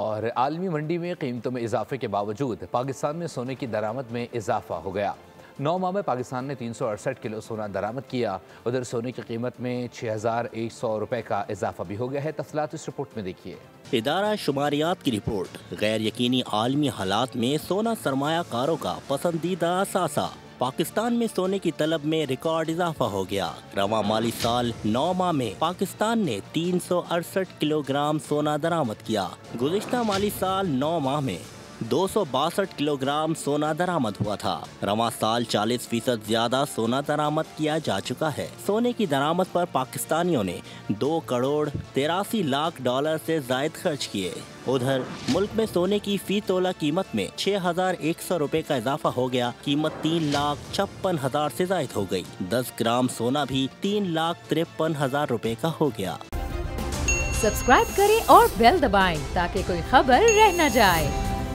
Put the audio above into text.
اور عالمی منڈی میں قیمتوں میں اضافے کے باوجود پاکستان میں سونے کی درآمد میں اضافہ ہو گیا۔ 9 ماہ میں پاکستان نے 368 کلو سونا درآمد کیا۔ ادھر سونے کی قیمت میں 6100 روپے کا اضافہ بھی ہو گیا ہے۔ تفصیلات اس رپورٹ میں دیکھیے۔ ادارہ شماریات کی رپورٹ۔ غیر یقینی عالمی حالات میں سونا سرمایہ کاروں کا پسندیدہ اثاثہ۔ پاکستان میں سونے کی طلب میں ریکارڈ اضافہ ہو گیا۔ رواں مالی سال 9 ماہ میں پاکستان نے 368 کلو گرام سونا درآمد کیا۔ گزشتہ مالی سال 9 ماہ میں 262 کلو گرام سونا درآمد ہوا تھا۔ رواں سال 40% زیادہ سونا درآمد کیا جا چکا ہے۔ سونے کی درآمد پر پاکستانیوں نے 2 کروڑ 83 لاکھ ڈالر سے زائد خرچ کیے۔ ادھر ملک میں سونے کی فی تولہ قیمت میں 6100 روپے کا اضافہ ہو گیا۔ قیمت 3,56,000 سے زائد ہو گئی۔ 10 گرام سونا بھی 3,53,000 روپے کا ہو گیا۔ سبسکرائب کریں اور بیل دبائیں تاکہ کوئی خبر رہ نہ جائے۔